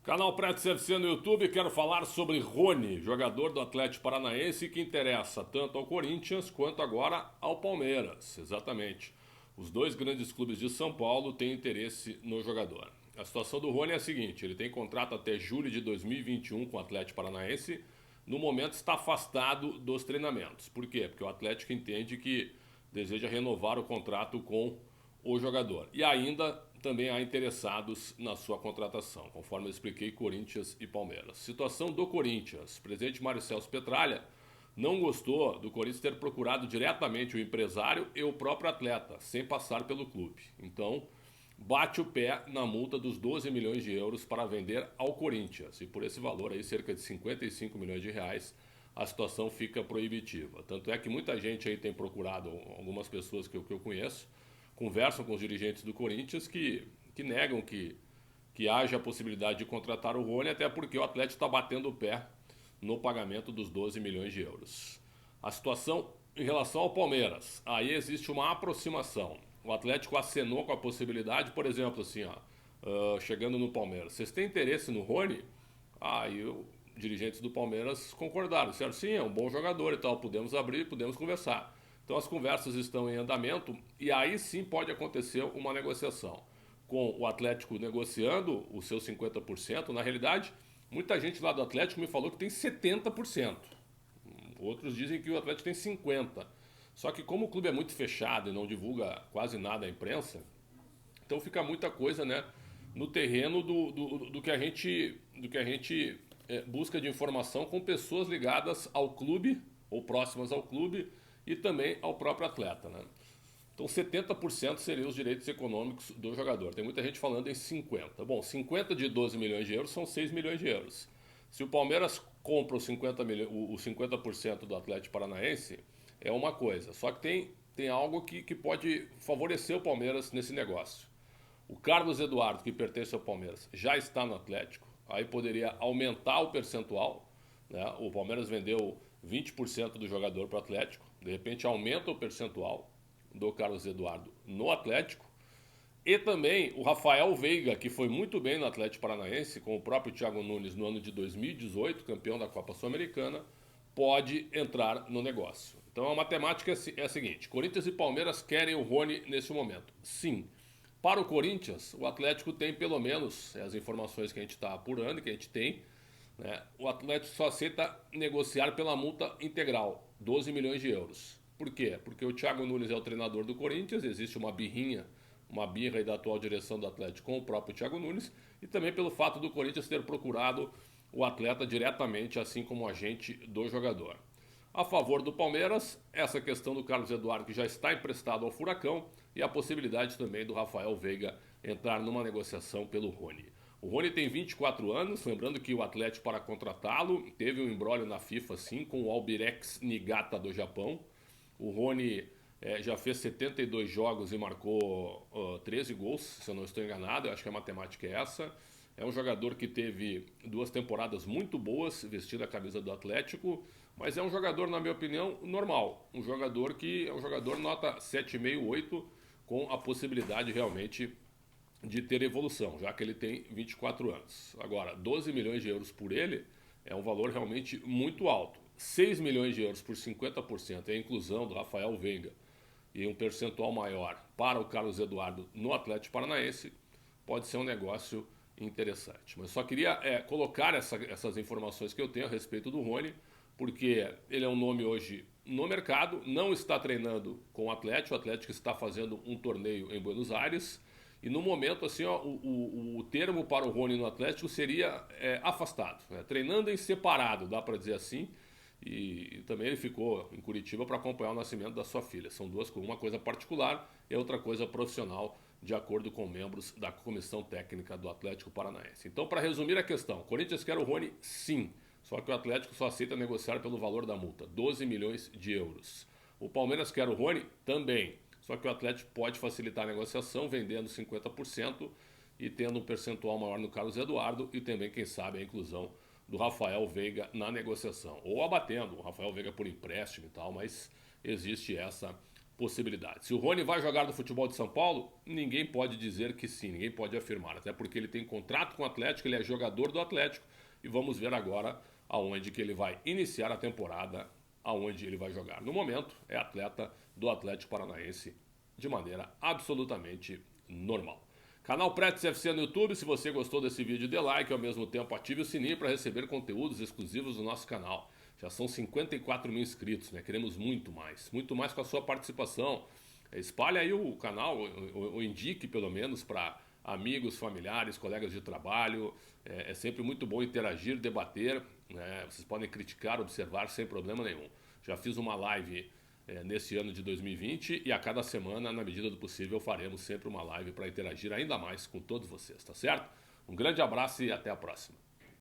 Canal Pretos FC no YouTube, quero falar sobre Rony, jogador do Atlético Paranaense que interessa tanto ao Corinthians quanto agora ao Palmeiras. Exatamente. Os dois grandes clubes de São Paulo têm interesse no jogador. A situação do Rony é a seguinte, ele tem contrato até julho de 2021 com o Atlético Paranaense. No momento está afastado dos treinamentos. Por quê? Porque o Atlético entende que deseja renovar o contrato com o jogador. E ainda também há interessados na sua contratação, conforme eu expliquei, Corinthians e Palmeiras. Situação do Corinthians. O presidente Mário Celso Petralha não gostou do Corinthians ter procurado diretamente o empresário e o próprio atleta, sem passar pelo clube. Então, bate o pé na multa dos 12 milhões de euros para vender ao Corinthians. E por esse valor aí, cerca de 55 milhões de reais, a situação fica proibitiva. Tanto é que muita gente aí tem procurado, algumas pessoas que eu conheço, conversam com os dirigentes do Corinthians que negam que haja a possibilidade de contratar o Rony, até porque o Atlético está batendo o pé no pagamento dos 12 milhões de euros. A situação em relação ao Palmeiras, aí existe uma aproximação. O Atlético acenou com a possibilidade, por exemplo, assim, chegando no Palmeiras, vocês têm interesse no Rony? Aí os dirigentes do Palmeiras concordaram, disseram sim, é um bom jogador e tal, podemos abrir, podemos conversar. Então as conversas estão em andamento e aí sim pode acontecer uma negociação. Com o Atlético negociando os seus 50%, na realidade, muita gente lá do Atlético me falou que tem 70%. Outros dizem que o Atlético tem 50%. Só que como o clube é muito fechado e não divulga quase nada à imprensa, então fica muita coisa, né, no terreno do que a gente busca de informação com pessoas ligadas ao clube ou próximas ao clube e também ao próprio atleta, né? Então 70% seriam os direitos econômicos do jogador. Tem muita gente falando em 50%. Bom, 50 de 12 milhões de euros são 6 milhões de euros. Se o Palmeiras compra os 50% do Atlético Paranaense, é uma coisa. Só que tem algo que pode favorecer o Palmeiras nesse negócio. O Carlos Eduardo, que pertence ao Palmeiras, já está no Atlético. Aí poderia aumentar o percentual, né? O Palmeiras vendeu 20% do jogador para o Atlético. De repente aumenta o percentual do Carlos Eduardo no Atlético. E também o Rafael Veiga, que foi muito bem no Atlético Paranaense, com o próprio Thiago Nunes no ano de 2018, campeão da Copa Sul-Americana, pode entrar no negócio. Então a matemática é a seguinte: Corinthians e Palmeiras querem o Rony nesse momento. Sim. Para o Corinthians, o Atlético tem pelo menos, as informações que a gente está apurando, que a gente tem, né, o Atlético só aceita negociar pela multa integral, 12 milhões de euros. Por quê? Porque o Thiago Nunes é o treinador do Corinthians, existe uma birra aí da atual direção do Atlético com o próprio Thiago Nunes, e também pelo fato do Corinthians ter procurado o atleta diretamente, assim como o agente do jogador. A favor do Palmeiras, essa questão do Carlos Eduardo, que já está emprestado ao Furacão, e a possibilidade também do Rafael Veiga entrar numa negociação pelo Rony. O Rony tem 24 anos, lembrando que o Atlético, para contratá-lo, teve um imbróglio na FIFA, sim, com o Albirex Niigata do Japão. O Rony já fez 72 jogos e marcou 13 gols, se eu não estou enganado, eu acho que a matemática é essa. É um jogador que teve 2 temporadas muito boas vestindo a camisa do Atlético, mas é um jogador, na minha opinião, normal. Um jogador que é um jogador nota 7,5, 8, com a possibilidade realmente de ter evolução, já que ele tem 24 anos. Agora, 12 milhões de euros por ele é um valor realmente muito alto. 6 milhões de euros por 50% é a inclusão do Rafael Veiga e um percentual maior para o Carlos Eduardo no Atlético Paranaense, pode ser um negócio interessante. Mas só queria colocar essas informações que eu tenho a respeito do Rony, porque ele é um nome hoje no mercado, não está treinando com o Atlético está fazendo um torneio em Buenos Aires, e no momento, assim, ó, o termo para o Rony no Atlético seria afastado, né? Treinando em separado, dá para dizer assim, e também ele ficou em Curitiba para acompanhar o nascimento da sua filha. São duas coisas, uma coisa particular e outra coisa profissional, de acordo com membros da comissão técnica do Atlético Paranaense. Então, para resumir a questão, o Corinthians quer o Rony, sim. Só que o Atlético só aceita negociar pelo valor da multa, 12 milhões de euros. O Palmeiras quer o Rony? Também. Só que o Atlético pode facilitar a negociação vendendo 50% e tendo um percentual maior no Carlos Eduardo e também, quem sabe, a inclusão do Rafael Veiga na negociação. Ou abatendo o Rafael Veiga por empréstimo e tal, mas existe essa possibilidades. Se o Rony vai jogar no futebol de São Paulo, ninguém pode dizer que sim, ninguém pode afirmar, até porque ele tem contrato com o Atlético, ele é jogador do Atlético e vamos ver agora aonde que ele vai iniciar a temporada, aonde ele vai jogar. No momento, é atleta do Atlético Paranaense de maneira absolutamente normal. Canal Pretes FC no YouTube, se você gostou desse vídeo, dê like e ao mesmo tempo ative o sininho para receber conteúdos exclusivos do nosso canal. Já são 54 mil inscritos, né? Queremos muito mais com a sua participação. Espalhe aí o canal, ou indique pelo menos para amigos, familiares, colegas de trabalho. É sempre muito bom interagir, debater, né? Vocês podem criticar, observar sem problema nenhum. Já fiz uma live nesse ano de 2020 e a cada semana, na medida do possível, faremos sempre uma live para interagir ainda mais com todos vocês, tá certo? Um grande abraço e até a próxima.